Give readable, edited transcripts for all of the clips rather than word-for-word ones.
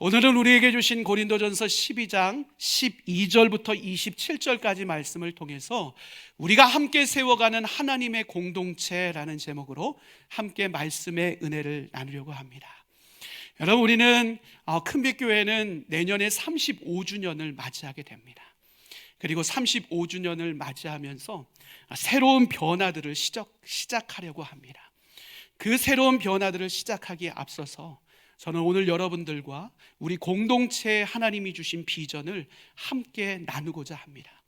오늘은 우리에게 주신 고린도전서 12장 12절부터 27절까지 말씀을 통해서 우리가 함께 세워가는 하나님의 공동체라는 제목으로 함께 말씀의 은혜를 나누려고 합니다. 여러분, 우리는 큰빛교회는 내년에 35주년을 맞이하게 됩니다. 그리고 35주년을 맞이하면서 새로운 변화들을 시작하려고 합니다. 그 새로운 변화들을 시작하기에 앞서서 저는 오늘 여러분들과 우리 공동체에 하나님이 주신 비전을 함께 나누고자 합니다.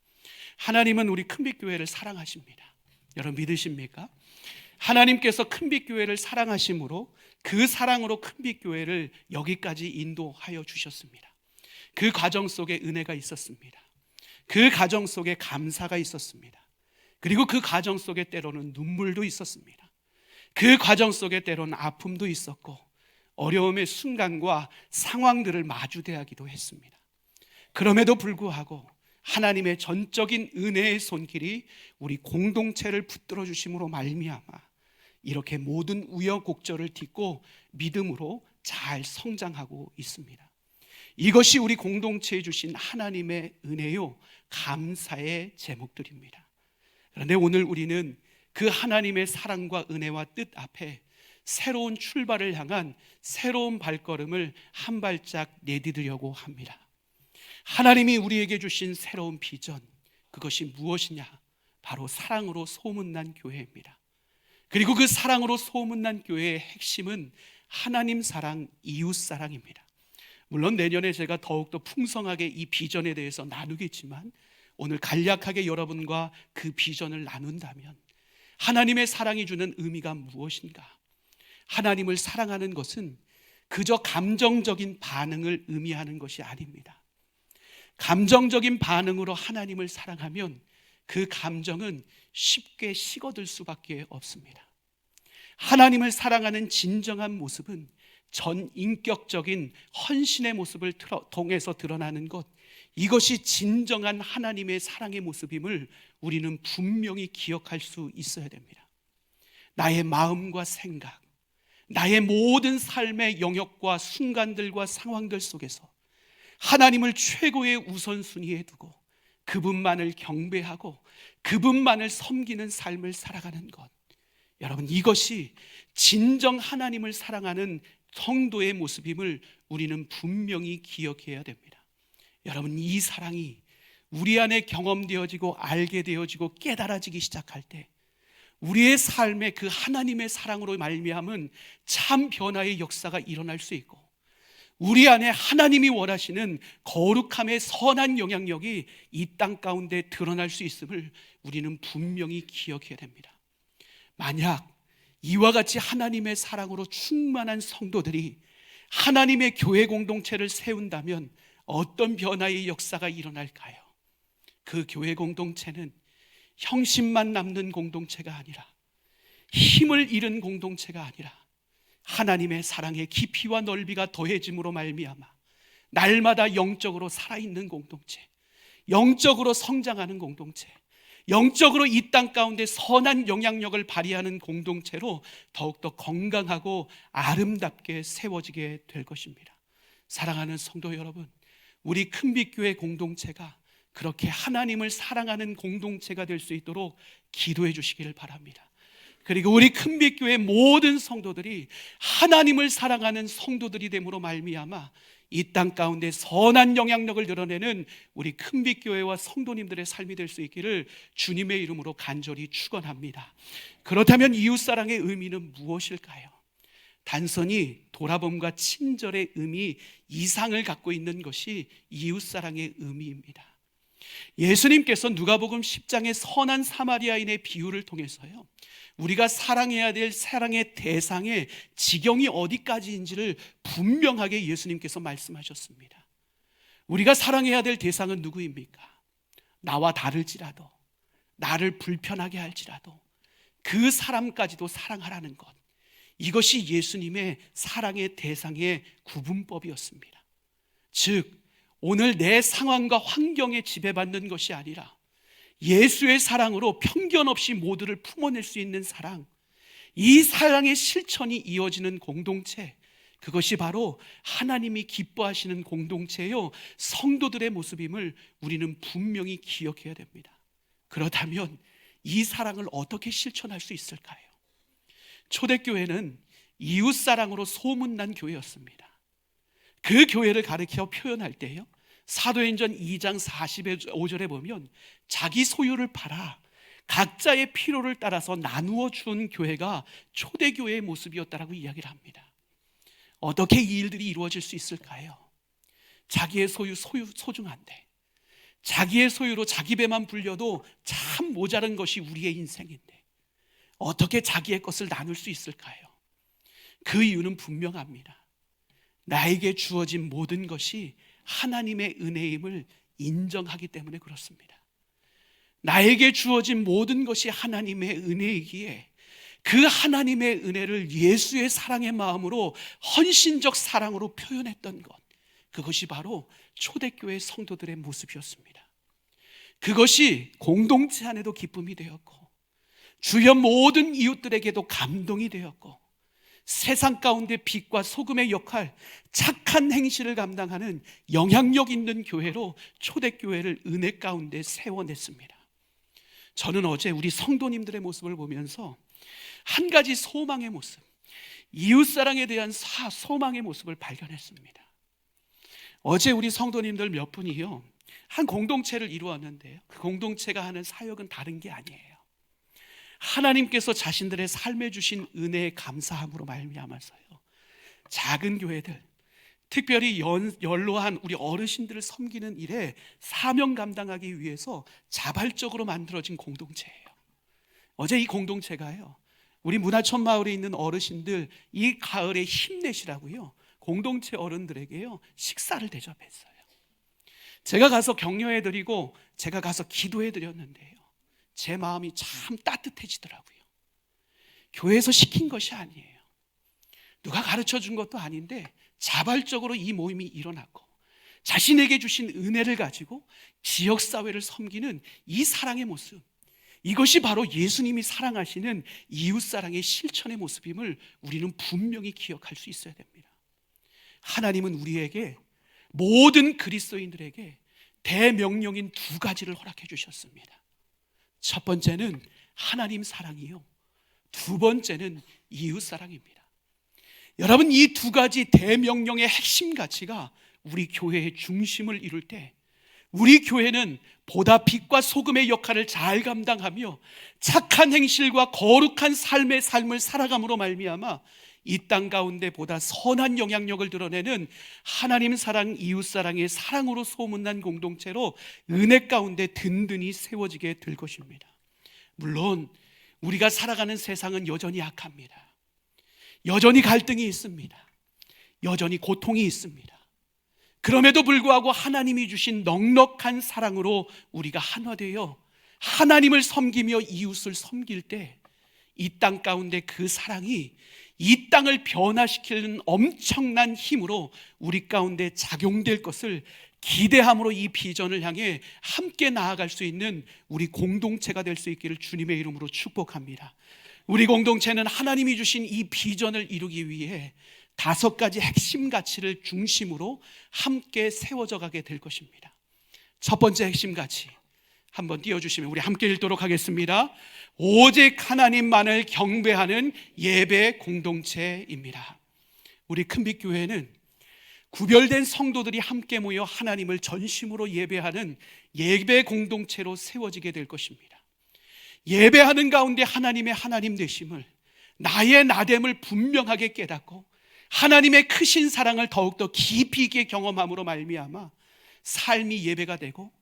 하나님은 우리 큰빛교회를 사랑하십니다. 여러분 믿으십니까? 하나님께서 큰빛교회를 사랑하심으로 그 사랑으로 큰빛교회를 여기까지 인도하여 주셨습니다. 그 과정 속에 은혜가 있었습니다. 그 과정 속에 감사가 있었습니다. 그리고 그 과정 속에 때로는 눈물도 있었습니다. 그 과정 속에 때로는 아픔도 있었고 어려움의 순간과 상황들을 마주대하기도 했습니다. 그럼에도 불구하고 하나님의 전적인 은혜의 손길이 우리 공동체를 붙들어 주심으로 말미암아 이렇게 모든 우여곡절을 딛고 믿음으로 잘 성장하고 있습니다. 이것이 우리 공동체에 주신 하나님의 은혜요, 감사의 제목들입니다. 그런데 오늘 우리는 그 하나님의 사랑과 은혜와 뜻 앞에 새로운 출발을 향한 새로운 발걸음을 한 발짝 내디디려고 합니다. 하나님이 우리에게 주신 새로운 비전, 그것이 무엇이냐? 바로 사랑으로 소문난 교회입니다. 그리고 그 사랑으로 소문난 교회의 핵심은 하나님 사랑, 이웃 사랑입니다. 물론 내년에 제가 더욱더 풍성하게 이 비전에 대해서 나누겠지만 오늘 간략하게 여러분과 그 비전을 나눈다면 하나님의 사랑이 주는 의미가 무엇인가? 하나님을 사랑하는 것은 그저 감정적인 반응을 의미하는 것이 아닙니다. 감정적인 반응으로 하나님을 사랑하면 그 감정은 쉽게 식어들 수밖에 없습니다. 하나님을 사랑하는 진정한 모습은 전인격적인 헌신의 모습을 통해서 드러나는 것, 이것이 진정한 하나님의 사랑의 모습임을 우리는 분명히 기억할 수 있어야 됩니다. 나의 마음과 생각, 나의 모든 삶의 영역과 순간들과 상황들 속에서 하나님을 최고의 우선순위에 두고 그분만을 경배하고 그분만을 섬기는 삶을 살아가는 것, 여러분 이것이 진정 하나님을 사랑하는 성도의 모습임을 우리는 분명히 기억해야 됩니다. 여러분, 이 사랑이 우리 안에 경험되어지고 알게 되어지고 깨달아지기 시작할 때 우리의 삶에 그 하나님의 사랑으로 말미암은 참 변화의 역사가 일어날 수 있고 우리 안에 하나님이 원하시는 거룩함의 선한 영향력이 이 땅 가운데 드러날 수 있음을 우리는 분명히 기억해야 됩니다. 만약 이와 같이 하나님의 사랑으로 충만한 성도들이 하나님의 교회 공동체를 세운다면 어떤 변화의 역사가 일어날까요? 그 교회 공동체는 형식만 남는 공동체가 아니라 힘을 잃은 공동체가 아니라 하나님의 사랑의 깊이와 넓이가 더해짐으로 말미암아 날마다 영적으로 살아있는 공동체, 영적으로 성장하는 공동체, 영적으로 이 땅 가운데 선한 영향력을 발휘하는 공동체로 더욱더 건강하고 아름답게 세워지게 될 것입니다. 사랑하는 성도 여러분, 우리 큰빛교회 공동체가 그렇게 하나님을 사랑하는 공동체가 될 수 있도록 기도해 주시기를 바랍니다. 그리고 우리 큰빛교회 모든 성도들이 하나님을 사랑하는 성도들이 됨으로 말미암아 이 땅 가운데 선한 영향력을 드러내는 우리 큰빛교회와 성도님들의 삶이 될 수 있기를 주님의 이름으로 간절히 축원합니다. 그렇다면 이웃사랑의 의미는 무엇일까요? 단순히 돌아봄과 친절의 의미 이상을 갖고 있는 것이 이웃사랑의 의미입니다. 예수님께서 누가복음 10장의 선한 사마리아인의 비유를 통해서요, 우리가 사랑해야 될 사랑의 대상의 지경이 어디까지인지를 분명하게 예수님께서 말씀하셨습니다. 우리가 사랑해야 될 대상은 누구입니까? 나와 다를지라도, 나를 불편하게 할지라도 그 사람까지도 사랑하라는 것, 이것이 예수님의 사랑의 대상의 구분법이었습니다. 즉 오늘 내 상황과 환경에 지배받는 것이 아니라 예수의 사랑으로 편견 없이 모두를 품어낼 수 있는 사랑, 이 사랑의 실천이 이어지는 공동체, 그것이 바로 하나님이 기뻐하시는 공동체요, 성도들의 모습임을 우리는 분명히 기억해야 됩니다. 그렇다면 이 사랑을 어떻게 실천할 수 있을까요? 초대교회는 이웃사랑으로 소문난 교회였습니다. 그 교회를 가리켜 표현할 때요, 사도행전 2장 45절에 보면 자기 소유를 팔아 각자의 필요를 따라서 나누어 준 교회가 초대교회의 모습이었다라고 이야기를 합니다. 어떻게 이 일들이 이루어질 수 있을까요? 자기의 소유 소중한데, 자기의 소유로 자기 배만 불려도 참 모자란 것이 우리의 인생인데 어떻게 자기의 것을 나눌 수 있을까요? 그 이유는 분명합니다. 나에게 주어진 모든 것이 하나님의 은혜임을 인정하기 때문에 그렇습니다. 나에게 주어진 모든 것이 하나님의 은혜이기에 그 하나님의 은혜를 예수의 사랑의 마음으로, 헌신적 사랑으로 표현했던 것, 그것이 바로 초대교회 성도들의 모습이었습니다. 그것이 공동체 안에도 기쁨이 되었고, 주변 모든 이웃들에게도 감동이 되었고, 세상 가운데 빛과 소금의 역할, 착한 행실을 감당하는 영향력 있는 교회로 초대교회를 은혜 가운데 세워냈습니다. 저는 어제 우리 성도님들의 모습을 보면서 한 가지 소망의 모습, 이웃사랑에 대한 소망의 모습을 발견했습니다. 어제 우리 성도님들 몇 분이요, 한 공동체를 이루었는데요, 그 공동체가 하는 사역은 다른 게 아니에요. 하나님께서 자신들의 삶에 주신 은혜에 감사함으로 말미암아서요, 작은 교회들, 특별히 연로한 우리 어르신들을 섬기는 일에 사명 감당하기 위해서 자발적으로 만들어진 공동체예요. 어제 이 공동체가요, 우리 문화촌 마을에 있는 어르신들 이 가을에 힘내시라고요, 공동체 어른들에게요 식사를 대접했어요. 제가 가서 격려해드리고 제가 가서 기도해드렸는데요, 제 마음이 참 따뜻해지더라고요. 교회에서 시킨 것이 아니에요. 누가 가르쳐 준 것도 아닌데 자발적으로 이 모임이 일어났고, 자신에게 주신 은혜를 가지고 지역사회를 섬기는 이 사랑의 모습, 이것이 바로 예수님이 사랑하시는 이웃사랑의 실천의 모습임을 우리는 분명히 기억할 수 있어야 됩니다. 하나님은 우리에게, 모든 그리스도인들에게 대명령인 두 가지를 허락해 주셨습니다. 첫 번째는 하나님 사랑이요, 두 번째는 이웃 사랑입니다. 여러분, 이 두 가지 대명령의 핵심 가치가 우리 교회의 중심을 이룰 때, 우리 교회는 보다 빛과 소금의 역할을 잘 감당하며 착한 행실과 거룩한 삶을 살아감으로 말미암아 이 땅 가운데 보다 선한 영향력을 드러내는 하나님 사랑, 이웃 사랑의 사랑으로 소문난 공동체로 은혜 가운데 든든히 세워지게 될 것입니다. 물론 우리가 살아가는 세상은 여전히 약합니다. 여전히 갈등이 있습니다. 여전히 고통이 있습니다. 그럼에도 불구하고 하나님이 주신 넉넉한 사랑으로 우리가 하나되어 하나님을 섬기며 이웃을 섬길 때 이 땅 가운데 그 사랑이 이 땅을 변화시키는 엄청난 힘으로 우리 가운데 작용될 것을 기대함으로 이 비전을 향해 함께 나아갈 수 있는 우리 공동체가 될 수 있기를 주님의 이름으로 축복합니다. 우리 공동체는 하나님이 주신 이 비전을 이루기 위해 5가지 핵심 가치를 중심으로 함께 세워져 가게 될 것입니다. 첫 번째 핵심 가치, 한번 띄워주시면 우리 함께 읽도록 하겠습니다. 오직 하나님만을 경배하는 예배 공동체입니다. 우리 큰빛교회는 구별된 성도들이 함께 모여 하나님을 전심으로 예배하는 예배 공동체로 세워지게 될 것입니다. 예배하는 가운데 하나님의 하나님 되심을, 나의 나됨을 분명하게 깨닫고 하나님의 크신 사랑을 더욱더 깊이 있게 경험함으로 말미암아 삶이 예배가 되고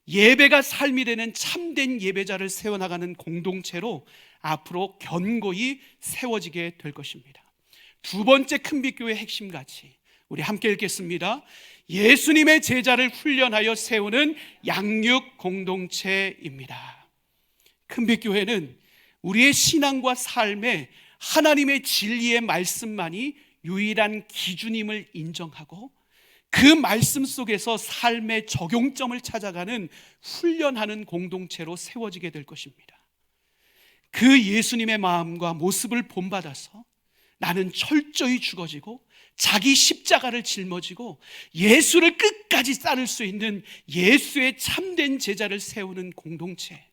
예배가 삶이 되는 참된 예배자를 세워나가는 공동체로 앞으로 견고히 세워지게 될 것입니다. 두 번째 큰빛교회의 핵심 가치, 우리 함께 읽겠습니다. 예수님의 제자를 훈련하여 세우는 양육 공동체입니다. 큰빛교회는 우리의 신앙과 삶에 하나님의 진리의 말씀만이 유일한 기준임을 인정하고 그 말씀 속에서 삶의 적용점을 찾아가는 훈련하는 공동체로 세워지게 될 것입니다. 그 예수님의 마음과 모습을 본받아서 나는 철저히 죽어지고 자기 십자가를 짊어지고 예수를 끝까지 따를 수 있는 예수의 참된 제자를 세우는 공동체,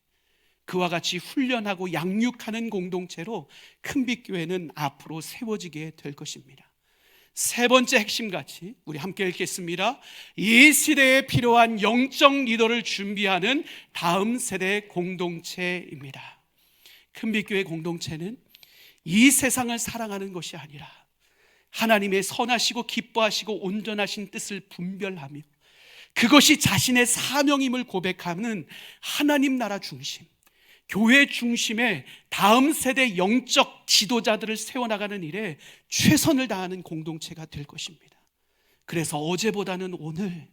그와 같이 훈련하고 양육하는 공동체로 큰빛교회는 앞으로 세워지게 될 것입니다. 세 번째 핵심 가치, 우리 함께 읽겠습니다. 이 시대에 필요한 영적 리더를 준비하는 다음 세대 공동체입니다. 큰빛교회 공동체는 이 세상을 사랑하는 것이 아니라 하나님의 선하시고 기뻐하시고 온전하신 뜻을 분별하며 그것이 자신의 사명임을 고백하는 하나님 나라 중심, 교회 중심의 다음 세대 영적 지도자들을 세워나가는 일에 최선을 다하는 공동체가 될 것입니다. 그래서 어제보다는 오늘,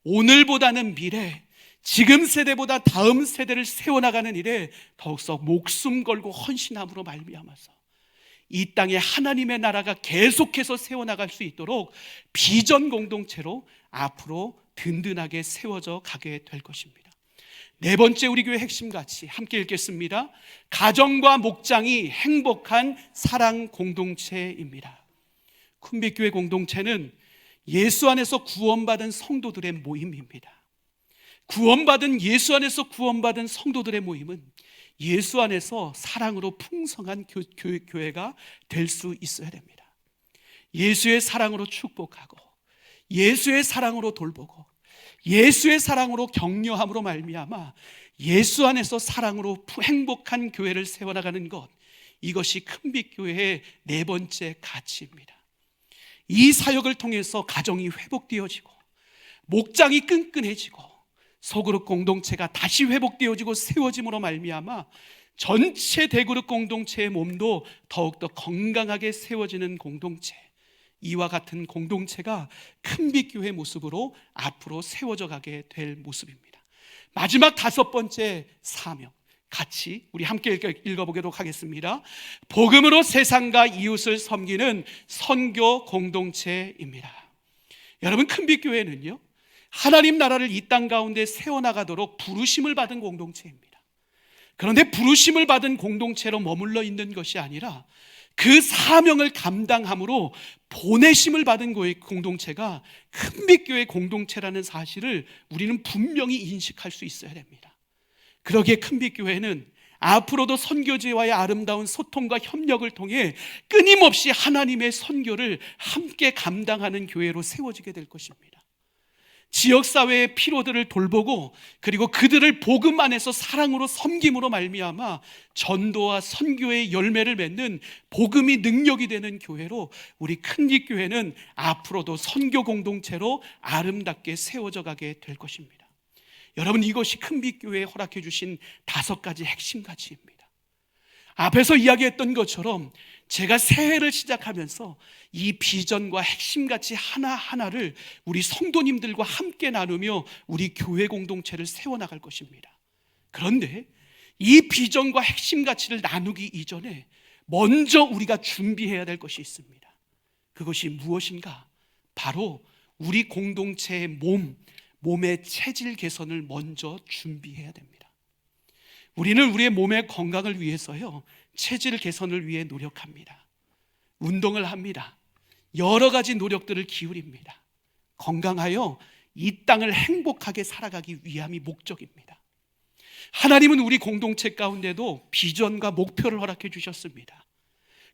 오늘보다는 미래, 지금 세대보다 다음 세대를 세워나가는 일에 더욱더 목숨 걸고 헌신함으로 말미암아서 이 땅에 하나님의 나라가 계속해서 세워나갈 수 있도록 비전 공동체로 앞으로 든든하게 세워져 가게 될 것입니다. 네 번째 우리 교회 핵심 가치 함께 읽겠습니다. 가정과 목장이 행복한 사랑 공동체입니다. 큰빛교회 공동체는 예수 안에서 구원받은 성도들의 모임입니다. 예수 안에서 구원받은 성도들의 모임은 예수 안에서 사랑으로 풍성한 교회가 될 수 있어야 됩니다. 예수의 사랑으로 축복하고 예수의 사랑으로 돌보고 예수의 사랑으로 격려함으로 말미암아 예수 안에서 사랑으로 행복한 교회를 세워나가는 것, 이것이 큰빛교회의 네 번째 가치입니다. 이 사역을 통해서 가정이 회복되어지고 목장이 끈끈해지고 소그룹 공동체가 다시 회복되어지고 세워짐으로 말미암아 전체 대그룹 공동체의 몸도 더욱더 건강하게 세워지는 공동체, 이와 같은 공동체가 큰빛교회 모습으로 앞으로 세워져 가게 될 모습입니다. 마지막 다섯 번째 사명, 같이 우리 함께 읽어보도록 하겠습니다. 복음으로 세상과 이웃을 섬기는 선교 공동체입니다. 여러분, 큰빛교회는요, 하나님 나라를 이 땅 가운데 세워나가도록 부르심을 받은 공동체입니다. 그런데 부르심을 받은 공동체로 머물러 있는 것이 아니라 그 사명을 감당함으로 보내심을 받은 공동체가 큰빛교회 공동체라는 사실을 우리는 분명히 인식할 수 있어야 됩니다. 그러기에 큰빛교회는 앞으로도 선교지와의 아름다운 소통과 협력을 통해 끊임없이 하나님의 선교를 함께 감당하는 교회로 세워지게 될 것입니다. 지역사회의 피로들을 돌보고 그리고 그들을 복음 안에서 사랑으로 섬김으로 말미암아 전도와 선교의 열매를 맺는 복음이 능력이 되는 교회로 우리 큰빛교회는 앞으로도 선교 공동체로 아름답게 세워져 가게 될 것입니다. 여러분, 이것이 큰빛교회에 허락해 주신 다섯 가지 핵심 가치입니다. 앞에서 이야기했던 것처럼 제가 새해를 시작하면서 이 비전과 핵심 가치 하나하나를 우리 성도님들과 함께 나누며 우리 교회 공동체를 세워나갈 것입니다. 그런데 이 비전과 핵심 가치를 나누기 이전에 먼저 우리가 준비해야 될 것이 있습니다. 그것이 무엇인가? 바로 우리 공동체의 몸의 체질 개선을 먼저 준비해야 됩니다. 우리는 우리의 몸의 건강을 위해서요, 체질 개선을 위해 노력합니다. 운동을 합니다. 여러 가지 노력들을 기울입니다. 건강하여 이 땅을 행복하게 살아가기 위함이 목적입니다. 하나님은 우리 공동체 가운데도 비전과 목표를 허락해 주셨습니다.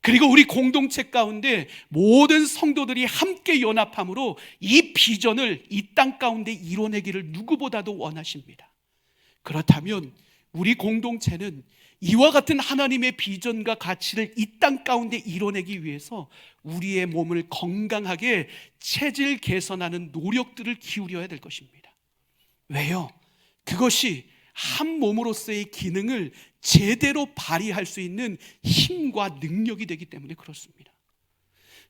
그리고 우리 공동체 가운데 모든 성도들이 함께 연합함으로 이 비전을 이 땅 가운데 이뤄내기를 누구보다도 원하십니다. 그렇다면 우리 공동체는 이와 같은 하나님의 비전과 가치를 이 땅 가운데 이뤄내기 위해서 우리의 몸을 건강하게 체질 개선하는 노력들을 기울여야 될 것입니다. 왜요? 그것이 한 몸으로서의 기능을 제대로 발휘할 수 있는 힘과 능력이 되기 때문에 그렇습니다.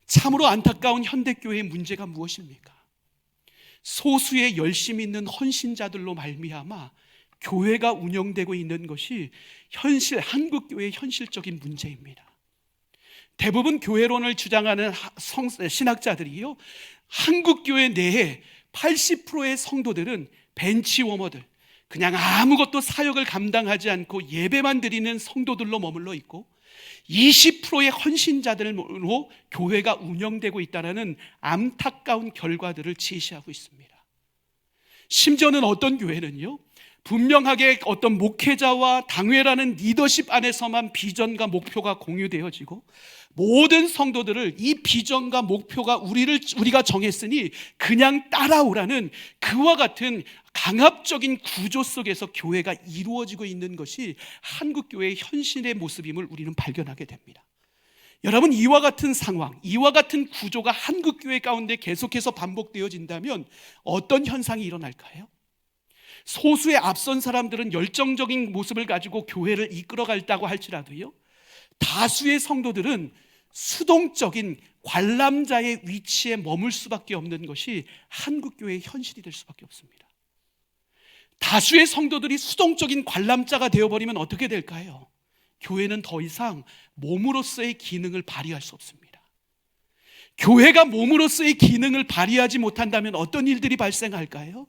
참으로 안타까운 현대교회의 문제가 무엇입니까? 소수의 열심 있는 헌신자들로 말미암아 교회가 운영되고 있는 것이 한국교회의 현실적인 문제입니다. 대부분 교회론을 주장하는 신학자들이요, 한국교회 내에 80%의 성도들은 벤치워머들, 그냥 아무것도 사역을 감당하지 않고 예배만 드리는 성도들로 머물러 있고 20%의 헌신자들로 교회가 운영되고 있다는 안타까운 결과들을 제시하고 있습니다. 심지어는 어떤 교회는요, 분명하게 어떤 목회자와 당회라는 리더십 안에서만 비전과 목표가 공유되어지고 모든 성도들을 이 비전과 목표가 우리가 정했으니 그냥 따라오라는 그와 같은 강압적인 구조 속에서 교회가 이루어지고 있는 것이 한국교회의 현실의 모습임을 우리는 발견하게 됩니다. 여러분, 이와 같은 상황, 이와 같은 구조가 한국교회 가운데 계속해서 반복되어진다면 어떤 현상이 일어날까요? 소수의 앞선 사람들은 열정적인 모습을 가지고 교회를 이끌어갈다고 할지라도요, 다수의 성도들은 수동적인 관람자의 위치에 머물 수밖에 없는 것이 한국교회의 현실이 될 수밖에 없습니다. 다수의 성도들이 수동적인 관람자가 되어버리면 어떻게 될까요? 교회는 더 이상 몸으로서의 기능을 발휘할 수 없습니다. 교회가 몸으로서의 기능을 발휘하지 못한다면 어떤 일들이 발생할까요?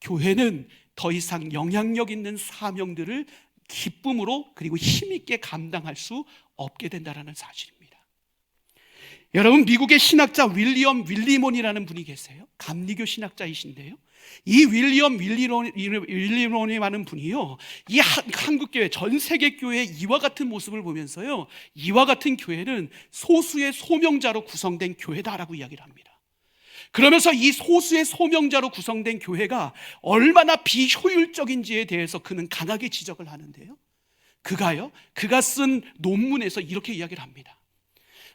교회는 더 이상 영향력 있는 사명들을 기쁨으로 그리고 힘있게 감당할 수 없게 된다는 사실입니다. 여러분, 미국의 신학자 윌리엄 윌리몬이라는 분이 계세요. 감리교 신학자이신데요, 이 윌리엄 윌리몬이라는 분이요, 이 한국교회, 전 세계 교회의 이와 같은 모습을 보면서요, 이와 같은 교회는 소수의 소명자로 구성된 교회다라고 이야기를 합니다. 그러면서 이 소수의 소명자로 구성된 교회가 얼마나 비효율적인지에 대해서 그는 강하게 지적을 하는데요, 그가 쓴 논문에서 이렇게 이야기를 합니다.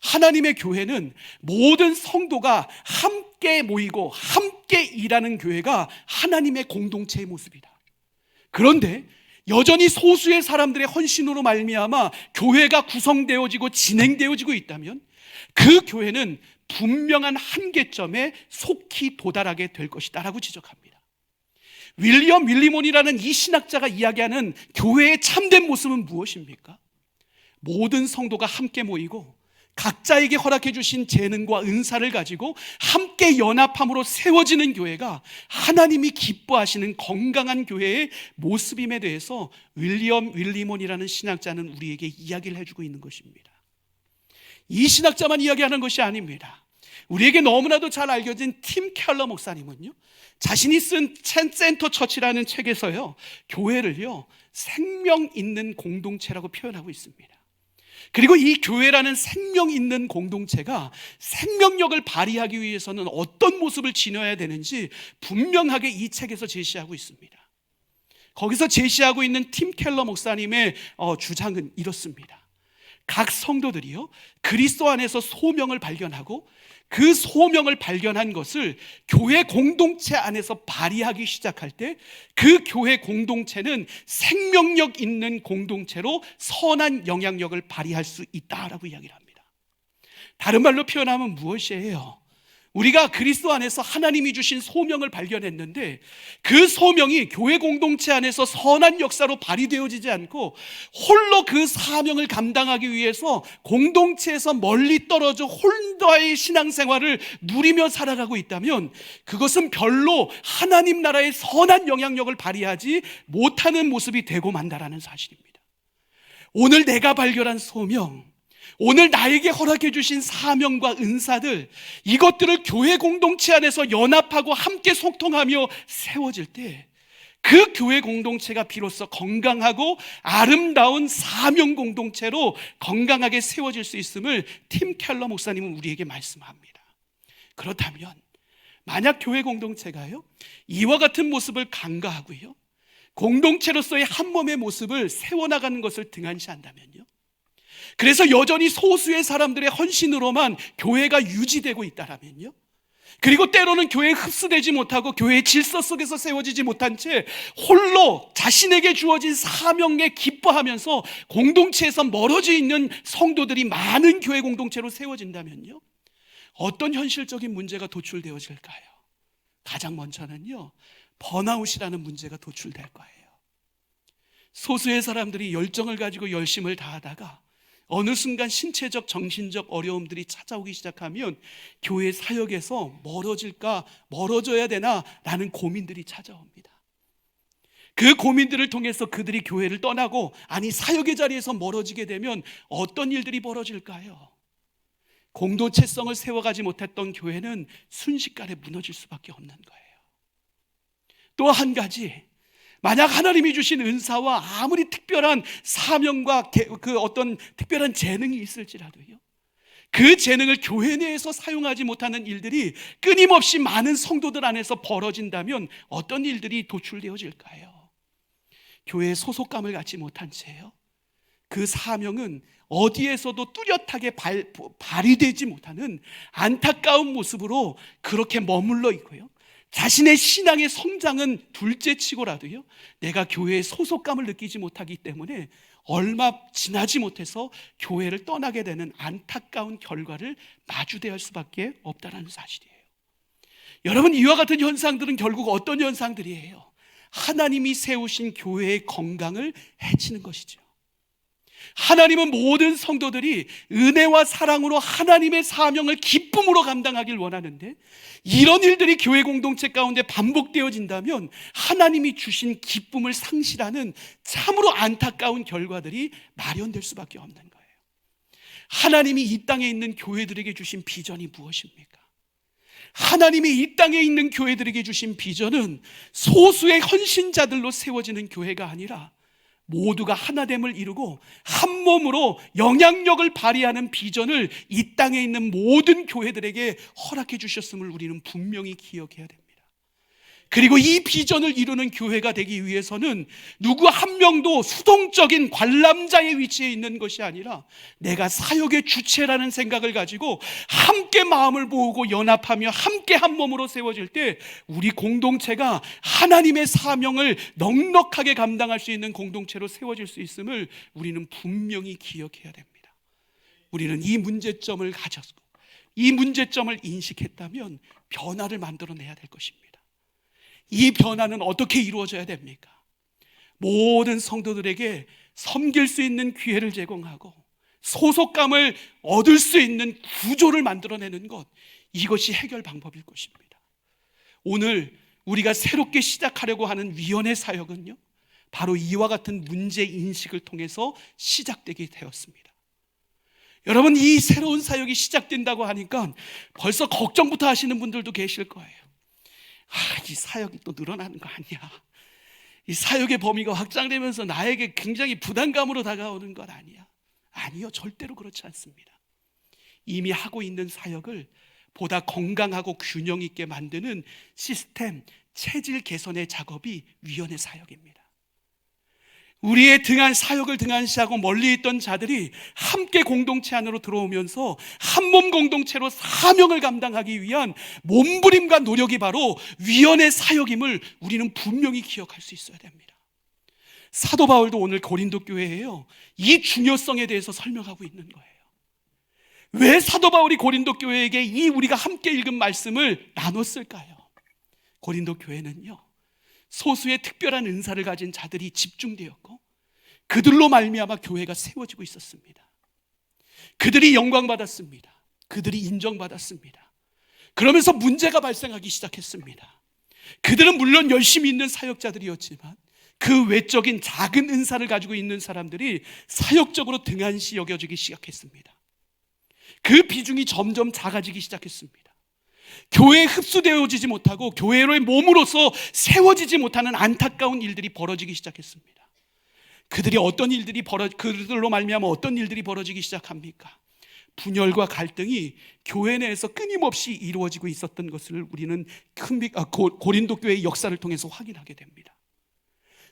하나님의 교회는 모든 성도가 함께 모이고 함께 일하는 교회가 하나님의 공동체의 모습이다. 그런데 여전히 소수의 사람들의 헌신으로 말미암아 교회가 구성되어지고 진행되어지고 있다면 그 교회는 분명한 한계점에 속히 도달하게 될 것이다 라고 지적합니다. 윌리엄 윌리몬이라는 이 신학자가 이야기하는 교회의 참된 모습은 무엇입니까? 모든 성도가 함께 모이고 각자에게 허락해 주신 재능과 은사를 가지고 함께 연합함으로 세워지는 교회가 하나님이 기뻐하시는 건강한 교회의 모습임에 대해서 윌리엄 윌리몬이라는 신학자는 우리에게 이야기를 해주고 있는 것입니다. 이 신학자만 이야기하는 것이 아닙니다. 우리에게 너무나도 잘 알려진 팀 켈러 목사님은요, 자신이 쓴 센터 처치라는 책에서요, 교회를요 생명 있는 공동체라고 표현하고 있습니다. 그리고 이 교회라는 생명 있는 공동체가 생명력을 발휘하기 위해서는 어떤 모습을 지녀야 되는지 분명하게 이 책에서 제시하고 있습니다. 거기서 제시하고 있는 팀 켈러 목사님의 주장은 이렇습니다. 각 성도들이요, 그리스도 안에서 소명을 발견하고 그 소명을 발견한 것을 교회 공동체 안에서 발휘하기 시작할 때 그 교회 공동체는 생명력 있는 공동체로 선한 영향력을 발휘할 수 있다라고 이야기를 합니다. 다른 말로 표현하면 무엇이에요? 우리가 그리스도 안에서 하나님이 주신 소명을 발견했는데 그 소명이 교회 공동체 안에서 선한 역사로 발휘되어지지 않고 홀로 그 사명을 감당하기 위해서 공동체에서 멀리 떨어져 홀로의 신앙생활을 누리며 살아가고 있다면 그것은 별로 하나님 나라의 선한 영향력을 발휘하지 못하는 모습이 되고 만다라는 사실입니다. 오늘 내가 발견한 소명, 오늘 나에게 허락해 주신 사명과 은사들, 이것들을 교회 공동체 안에서 연합하고 함께 소통하며 세워질 때 그 교회 공동체가 비로소 건강하고 아름다운 사명 공동체로 건강하게 세워질 수 있음을 팀 켈러 목사님은 우리에게 말씀합니다. 그렇다면 만약 교회 공동체가요 이와 같은 모습을 간과하고요 공동체로서의 한 몸의 모습을 세워나가는 것을 등한시한다면요, 그래서 여전히 소수의 사람들의 헌신으로만 교회가 유지되고 있다라면요, 그리고 때로는 교회에 흡수되지 못하고 교회의 질서 속에서 세워지지 못한 채 홀로 자신에게 주어진 사명에 기뻐하면서 공동체에서 멀어져 있는 성도들이 많은 교회 공동체로 세워진다면요, 어떤 현실적인 문제가 도출되어질까요? 가장 먼저는요, 번아웃이라는 문제가 도출될 거예요. 소수의 사람들이 열정을 가지고 열심을 다하다가 어느 순간 신체적, 정신적 어려움들이 찾아오기 시작하면 교회 사역에서 멀어져야 되나 라는 고민들이 찾아옵니다. 그 고민들을 통해서 그들이 교회를 떠나고, 아니 사역의 자리에서 멀어지게 되면 어떤 일들이 벌어질까요? 공동체성을 세워가지 못했던 교회는 순식간에 무너질 수밖에 없는 거예요. 또 한 가지, 만약 하나님이 주신 은사와 아무리 특별한 사명과 그 어떤 특별한 재능이 있을지라도요, 그 재능을 교회 내에서 사용하지 못하는 일들이 끊임없이 많은 성도들 안에서 벌어진다면 어떤 일들이 도출되어질까요? 교회에 소속감을 갖지 못한 채요, 그 사명은 어디에서도 뚜렷하게 발휘되지 못하는 안타까운 모습으로 그렇게 머물러 있고요, 자신의 신앙의 성장은 둘째치고라도요, 내가 교회에 소속감을 느끼지 못하기 때문에 얼마 지나지 못해서 교회를 떠나게 되는 안타까운 결과를 마주대야 할 수밖에 없다는 사실이에요. 여러분, 이와 같은 현상들은 결국 어떤 현상들이에요? 하나님이 세우신 교회의 건강을 해치는 것이죠. 하나님은 모든 성도들이 은혜와 사랑으로 하나님의 사명을 기쁨으로 감당하길 원하는데, 이런 일들이 교회 공동체 가운데 반복되어진다면 하나님이 주신 기쁨을 상실하는 참으로 안타까운 결과들이 마련될 수밖에 없는 거예요. 하나님이 이 땅에 있는 교회들에게 주신 비전이 무엇입니까? 하나님이 이 땅에 있는 교회들에게 주신 비전은 소수의 헌신자들로 세워지는 교회가 아니라 모두가 하나됨을 이루고 한 몸으로 영향력을 발휘하는 비전을 이 땅에 있는 모든 교회들에게 허락해 주셨음을 우리는 분명히 기억해야 됩니다. 그리고 이 비전을 이루는 교회가 되기 위해서는 누구 한 명도 수동적인 관람자의 위치에 있는 것이 아니라 내가 사역의 주체라는 생각을 가지고 함께 마음을 모으고 연합하며 함께 한 몸으로 세워질 때 우리 공동체가 하나님의 사명을 넉넉하게 감당할 수 있는 공동체로 세워질 수 있음을 우리는 분명히 기억해야 됩니다. 우리는 이 문제점을 가졌고 이 문제점을 인식했다면 변화를 만들어내야 될 것입니다. 이 변화는 어떻게 이루어져야 됩니까? 모든 성도들에게 섬길 수 있는 기회를 제공하고 소속감을 얻을 수 있는 구조를 만들어내는 것, 이것이 해결 방법일 것입니다. 오늘 우리가 새롭게 시작하려고 하는 위원회 사역은요, 바로 이와 같은 문제 인식을 통해서 시작되게 되었습니다. 여러분, 이 새로운 사역이 시작된다고 하니까 벌써 걱정부터 하시는 분들도 계실 거예요. 이 사역이 또 늘어나는 거 아니야? 이 사역의 범위가 확장되면서 나에게 굉장히 부담감으로 다가오는 것 아니야? 아니요, 절대로 그렇지 않습니다. 이미 하고 있는 사역을 보다 건강하고 균형 있게 만드는 시스템, 체질 개선의 작업이 위원회 사역입니다. 우리의 사역을 등한시하고 멀리 있던 자들이 함께 공동체 안으로 들어오면서 한 몸 공동체로 사명을 감당하기 위한 몸부림과 노력이 바로 위원회 사역임을 우리는 분명히 기억할 수 있어야 됩니다. 사도 바울도 오늘 고린도 교회에요, 이 중요성에 대해서 설명하고 있는 거예요. 왜 사도 바울이 고린도 교회에게 이 우리가 함께 읽은 말씀을 나눴을까요? 고린도 교회는요, 소수의 특별한 은사를 가진 자들이 집중되었고 그들로 말미암아 교회가 세워지고 있었습니다. 그들이 영광받았습니다. 그들이 인정받았습니다. 그러면서 문제가 발생하기 시작했습니다. 그들은 물론 열심히 있는 사역자들이었지만 그 외적인 작은 은사를 가지고 있는 사람들이 사역적으로 등한시 여겨지기 시작했습니다. 그 비중이 점점 작아지기 시작했습니다. 교회에 흡수되어지지 못하고 교회로의 몸으로서 세워지지 못하는 안타까운 일들이 벌어지기 시작했습니다. 그들로 말미암아 어떤 일들이 벌어지기 시작합니까? 분열과 갈등이 교회 내에서 끊임없이 이루어지고 있었던 것을 우리는 고린도 교회의 역사를 통해서 확인하게 됩니다.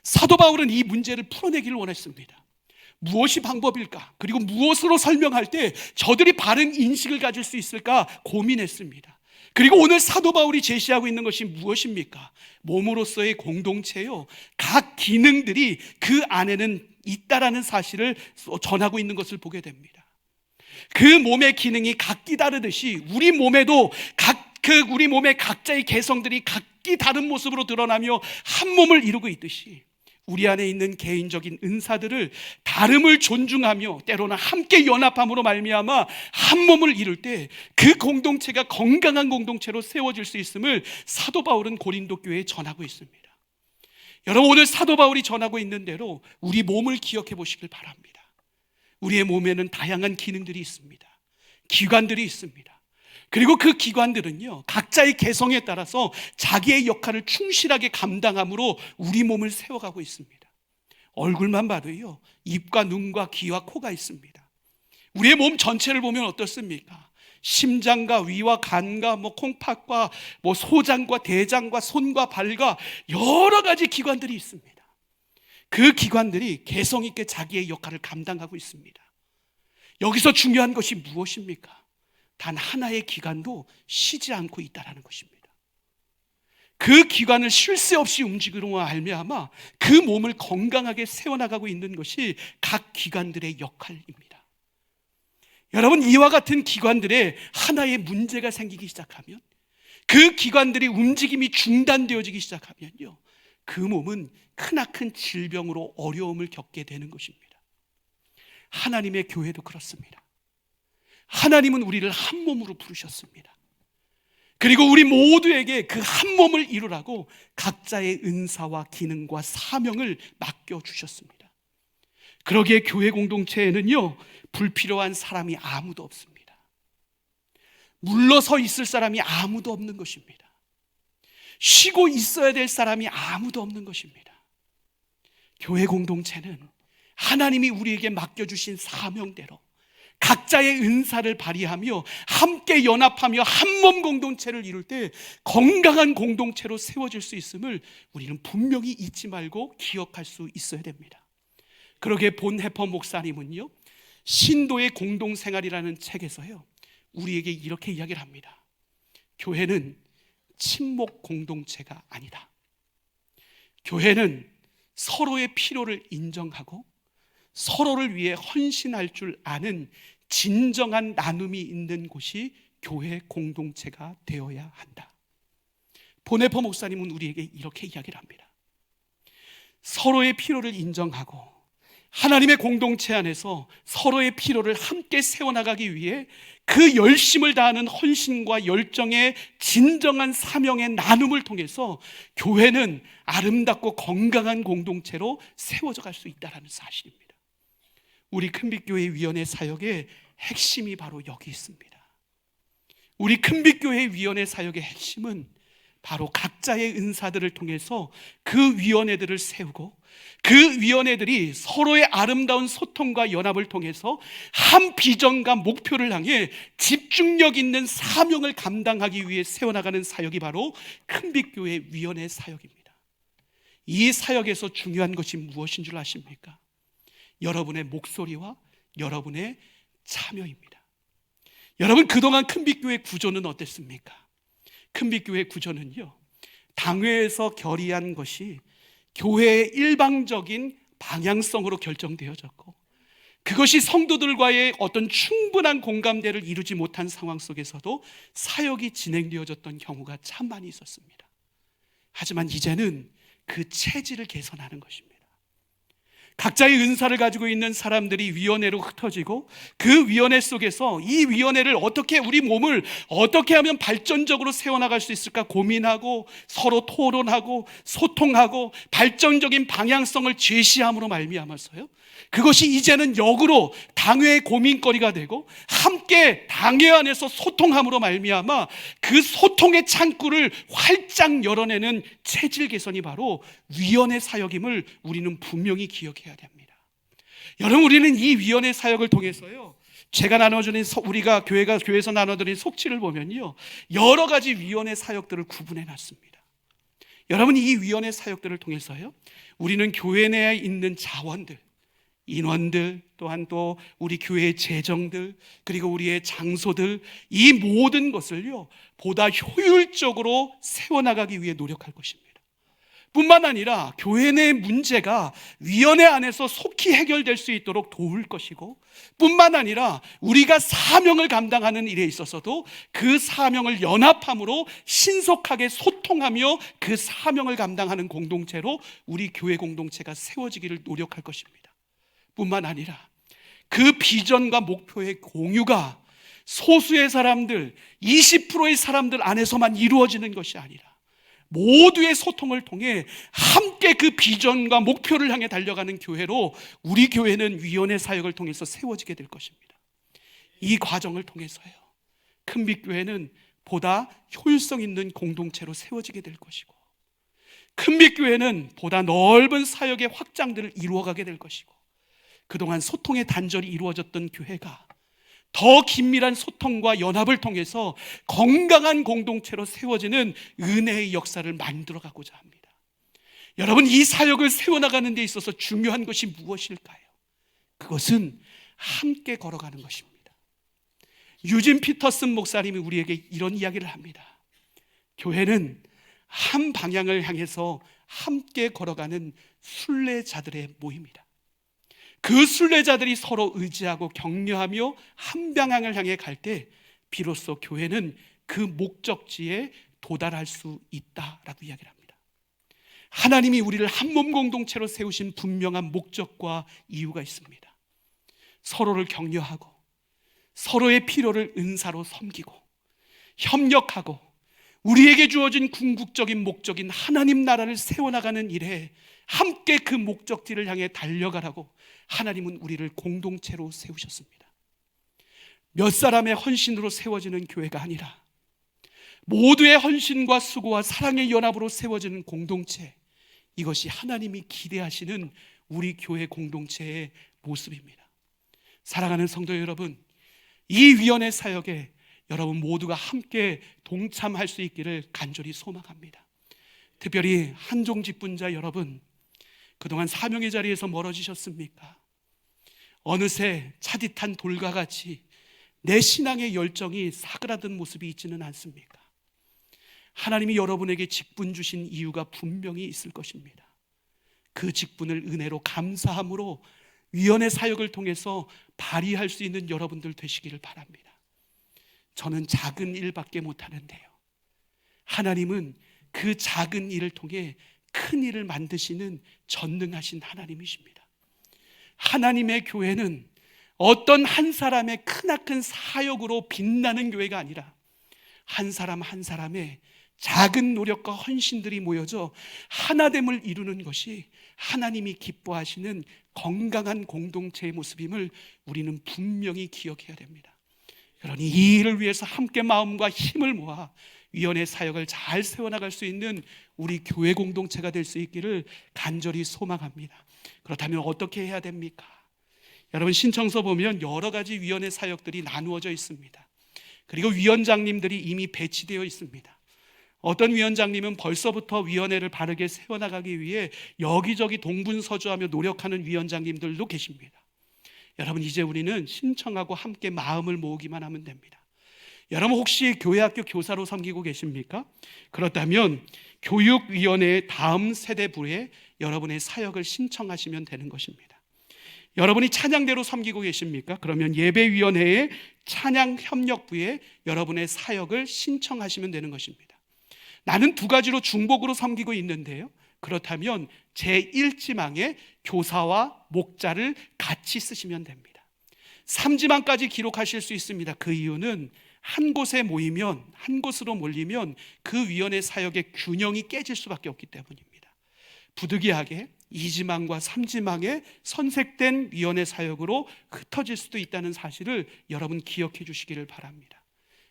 사도 바울은 이 문제를 풀어내기를 원했습니다. 무엇이 방법일까? 그리고 무엇으로 설명할 때 저들이 바른 인식을 가질 수 있을까 고민했습니다. 그리고 오늘 사도 바울이 제시하고 있는 것이 무엇입니까? 몸으로서의 공동체요, 각 기능들이 그 안에는 있다라는 사실을 전하고 있는 것을 보게 됩니다. 그 몸의 기능이 각기 다르듯이 우리 몸에도 우리 몸의 각자의 개성들이 각기 다른 모습으로 드러나며 한 몸을 이루고 있듯이 우리 안에 있는 개인적인 은사들을 다름을 존중하며 때로는 함께 연합함으로 말미암아 한 몸을 이룰 때 그 공동체가 건강한 공동체로 세워질 수 있음을 사도 바울은 고린도 교회에 전하고 있습니다. 여러분, 오늘 사도 바울이 전하고 있는 대로 우리 몸을 기억해 보시길 바랍니다. 우리의 몸에는 다양한 기능들이 있습니다. 기관들이 있습니다. 그리고 그 기관들은요, 각자의 개성에 따라서 자기의 역할을 충실하게 감당함으로 우리 몸을 세워가고 있습니다. 얼굴만 봐도요, 입과 눈과 귀와 코가 있습니다. 우리의 몸 전체를 보면 어떻습니까? 심장과 위와 간과 콩팥과 소장과 대장과 손과 발과 여러 가지 기관들이 있습니다. 그 기관들이 개성 있게 자기의 역할을 감당하고 있습니다. 여기서 중요한 것이 무엇입니까? 단 하나의 기관도 쉬지 않고 있다는 것입니다. 그 기관을 쉴 새 없이 움직이므로 말미암아 그 몸을 건강하게 세워나가고 있는 것이 각 기관들의 역할입니다. 여러분, 이와 같은 기관들에 하나의 문제가 생기기 시작하면, 그 기관들이 움직임이 중단되어지기 시작하면요, 그 몸은 크나큰 질병으로 어려움을 겪게 되는 것입니다. 하나님의 교회도 그렇습니다. 하나님은 우리를 한 몸으로 부르셨습니다. 그리고 우리 모두에게 그 한 몸을 이루라고 각자의 은사와 기능과 사명을 맡겨주셨습니다. 그러기에 교회 공동체에는요, 불필요한 사람이 아무도 없습니다. 물러서 있을 사람이 아무도 없는 것입니다. 쉬고 있어야 될 사람이 아무도 없는 것입니다. 교회 공동체는 하나님이 우리에게 맡겨주신 사명대로 각자의 은사를 발휘하며 함께 연합하며 한 몸 공동체를 이룰 때 건강한 공동체로 세워질 수 있음을 우리는 분명히 잊지 말고 기억할 수 있어야 됩니다. 그러기에 본해퍼 목사님은요, 신도의 공동생활이라는 책에서요, 우리에게 이렇게 이야기를 합니다. 교회는 친목 공동체가 아니다. 교회는 서로의 필요를 인정하고 서로를 위해 헌신할 줄 아는 진정한 나눔이 있는 곳이 교회 공동체가 되어야 한다. 보네퍼 목사님은 우리에게 이렇게 이야기를 합니다. 서로의 필요를 인정하고 하나님의 공동체 안에서 서로의 필요를 함께 세워나가기 위해 그 열심을 다하는 헌신과 열정의 진정한 사명의 나눔을 통해서 교회는 아름답고 건강한 공동체로 세워져 갈 수 있다는 사실입니다. 우리 큰빛교회 위원회 사역의 핵심이 바로 여기 있습니다. 우리 큰빛교회 위원회 사역의 핵심은 바로 각자의 은사들을 통해서 그 위원회들을 세우고 그 위원회들이 서로의 아름다운 소통과 연합을 통해서 한 비전과 목표를 향해 집중력 있는 사명을 감당하기 위해 세워나가는 사역이 바로 큰빛교회 위원회 사역입니다. 이 사역에서 중요한 것이 무엇인 줄 아십니까? 여러분의 목소리와 여러분의 참여입니다. 여러분, 그동안 큰빛교회 구조는 어땠습니까? 큰빛교회 구조는요, 당회에서 결의한 것이 교회의 일방적인 방향성으로 결정되어졌고, 그것이 성도들과의 어떤 충분한 공감대를 이루지 못한 상황 속에서도 사역이 진행되어졌던 경우가 참 많이 있었습니다. 하지만 이제는 그 체질을 개선하는 것입니다. 각자의 은사를 가지고 있는 사람들이 위원회로 흩어지고 그 위원회 속에서 이 위원회를 어떻게, 우리 몸을 어떻게 하면 발전적으로 세워나갈 수 있을까 고민하고 서로 토론하고 소통하고 발전적인 방향성을 제시함으로 말미암아서요, 그것이 이제는 역으로 당회의 고민거리가 되고 함께 당회 안에서 소통함으로 말미암아 그 소통의 창구를 활짝 열어내는 체질 개선이 바로 위원회 사역임을 우리는 분명히 기억해야 됩니다. 여러분, 우리는 이 위원회 사역을 통해서요, 제가 나눠드린, 우리가 교회에서 나눠드린 속지를 보면요, 여러 가지 위원회 사역들을 구분해 놨습니다. 여러분, 이 위원회 사역들을 통해서요, 우리는 교회 내에 있는 자원들, 인원들, 또한 또 우리 교회의 재정들, 그리고 우리의 장소들, 이 모든 것을요, 보다 효율적으로 세워나가기 위해 노력할 것입니다. 뿐만 아니라 교회 내 문제가 위원회 안에서 속히 해결될 수 있도록 도울 것이고, 뿐만 아니라 우리가 사명을 감당하는 일에 있어서도 그 사명을 연합함으로 신속하게 소통하며 그 사명을 감당하는 공동체로 우리 교회 공동체가 세워지기를 노력할 것입니다. 뿐만 아니라 그 비전과 목표의 공유가 소수의 사람들, 20%의 사람들 안에서만 이루어지는 것이 아니라 모두의 소통을 통해 함께 그 비전과 목표를 향해 달려가는 교회로 우리 교회는 위원회 사역을 통해서 세워지게 될 것입니다. 이 과정을 통해서요, 큰빛교회는 보다 효율성 있는 공동체로 세워지게 될 것이고, 큰빛교회는 보다 넓은 사역의 확장들을 이루어가게 될 것이고, 그동안 소통의 단절이 이루어졌던 교회가 더 긴밀한 소통과 연합을 통해서 건강한 공동체로 세워지는 은혜의 역사를 만들어가고자 합니다. 여러분, 이 사역을 세워나가는 데 있어서 중요한 것이 무엇일까요? 그것은 함께 걸어가는 것입니다. 유진 피터슨 목사님이 우리에게 이런 이야기를 합니다. 교회는 한 방향을 향해서 함께 걸어가는 순례자들의 모임이다. 그 순례자들이 서로 의지하고 격려하며 한 방향을 향해 갈 때 비로소 교회는 그 목적지에 도달할 수 있다라고 이야기를 합니다. 하나님이 우리를 한 몸 공동체로 세우신 분명한 목적과 이유가 있습니다. 서로를 격려하고 서로의 필요를 은사로 섬기고 협력하고 우리에게 주어진 궁극적인 목적인 하나님 나라를 세워나가는 일에 함께 그 목적지를 향해 달려가라고 하나님은 우리를 공동체로 세우셨습니다. 몇 사람의 헌신으로 세워지는 교회가 아니라 모두의 헌신과 수고와 사랑의 연합으로 세워지는 공동체, 이것이 하나님이 기대하시는 우리 교회 공동체의 모습입니다. 사랑하는 성도 여러분, 이 위원회 사역에 여러분 모두가 함께 동참할 수 있기를 간절히 소망합니다. 특별히 한종 직분자 여러분, 그동안 사명의 자리에서 멀어지셨습니까? 어느새 차디탄 돌과 같이 내 신앙의 열정이 사그라든 모습이 있지는 않습니까? 하나님이 여러분에게 직분 주신 이유가 분명히 있을 것입니다. 그 직분을 은혜로 감사함으로 위원회 사역을 통해서 발휘할 수 있는 여러분들 되시기를 바랍니다. 저는 작은 일밖에 못하는데요, 하나님은 그 작은 일을 통해 큰 일을 만드시는 전능하신 하나님이십니다. 하나님의 교회는 어떤 한 사람의 크나큰 사역으로 빛나는 교회가 아니라 한 사람 한 사람의 작은 노력과 헌신들이 모여져 하나됨을 이루는 것이 하나님이 기뻐하시는 건강한 공동체의 모습임을 우리는 분명히 기억해야 됩니다. 그러니 이 일을 위해서 함께 마음과 힘을 모아 위원회 사역을 잘 세워나갈 수 있는 우리 교회 공동체가 될 수 있기를 간절히 소망합니다. 그렇다면 어떻게 해야 됩니까? 여러분, 신청서 보면 여러 가지 위원회 사역들이 나누어져 있습니다. 그리고 위원장님들이 이미 배치되어 있습니다. 어떤 위원장님은 벌써부터 위원회를 바르게 세워나가기 위해 여기저기 동분서주하며 노력하는 위원장님들도 계십니다. 여러분, 이제 우리는 신청하고 함께 마음을 모으기만 하면 됩니다. 여러분, 혹시 교회학교 교사로 섬기고 계십니까? 그렇다면 교육위원회의 다음 세대부에 여러분의 사역을 신청하시면 되는 것입니다. 여러분이 찬양대로 섬기고 계십니까? 그러면 예배위원회의 찬양협력부에 여러분의 사역을 신청하시면 되는 것입니다. 나는 두 가지로 중복으로 섬기고 있는데요, 그렇다면 제1지망에 교사와 목자를 같이 쓰시면 됩니다. 3지망까지 기록하실 수 있습니다. 그 이유는 한 곳에 모이면, 한 곳으로 몰리면 그 위원회 사역의 균형이 깨질 수밖에 없기 때문입니다. 부득이하게 2지망과 3지망에 선색된 위원회 사역으로 흩어질 수도 있다는 사실을 여러분 기억해 주시기를 바랍니다.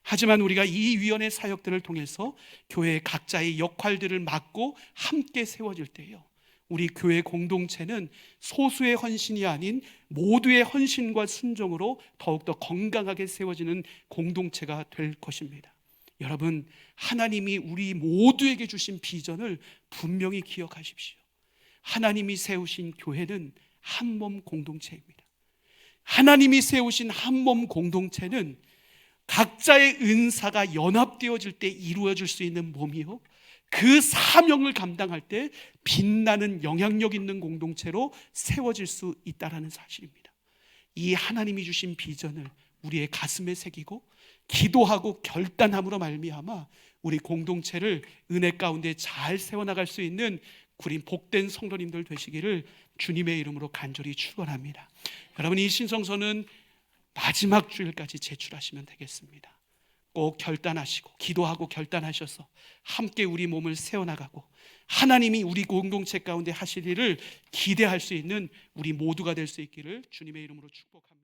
하지만 우리가 이 위원회 사역들을 통해서 교회의 각자의 역할들을 맡고 함께 세워질 때요, 우리 교회 공동체는 소수의 헌신이 아닌 모두의 헌신과 순종으로 더욱더 건강하게 세워지는 공동체가 될 것입니다. 여러분, 하나님이 우리 모두에게 주신 비전을 분명히 기억하십시오. 하나님이 세우신 교회는 한 몸 공동체입니다. 하나님이 세우신 한 몸 공동체는 각자의 은사가 연합되어질 때 이루어질 수 있는 몸이요, 그 사명을 감당할 때 빛나는 영향력 있는 공동체로 세워질 수 있다는 사실입니다. 이 하나님이 주신 비전을 우리의 가슴에 새기고 기도하고 결단함으로 말미암아 우리 공동체를 은혜 가운데 잘 세워나갈 수 있는 우리 복된 성도님들 되시기를 주님의 이름으로 간절히 축원합니다. 여러분, 이 신성서는 마지막 주일까지 제출하시면 되겠습니다. 꼭 결단하시고 기도하고 결단하셔서 함께 우리 몸을 세워나가고 하나님이 우리 공동체 가운데 하실 일을 기대할 수 있는 우리 모두가 될 수 있기를 주님의 이름으로 축복합니다.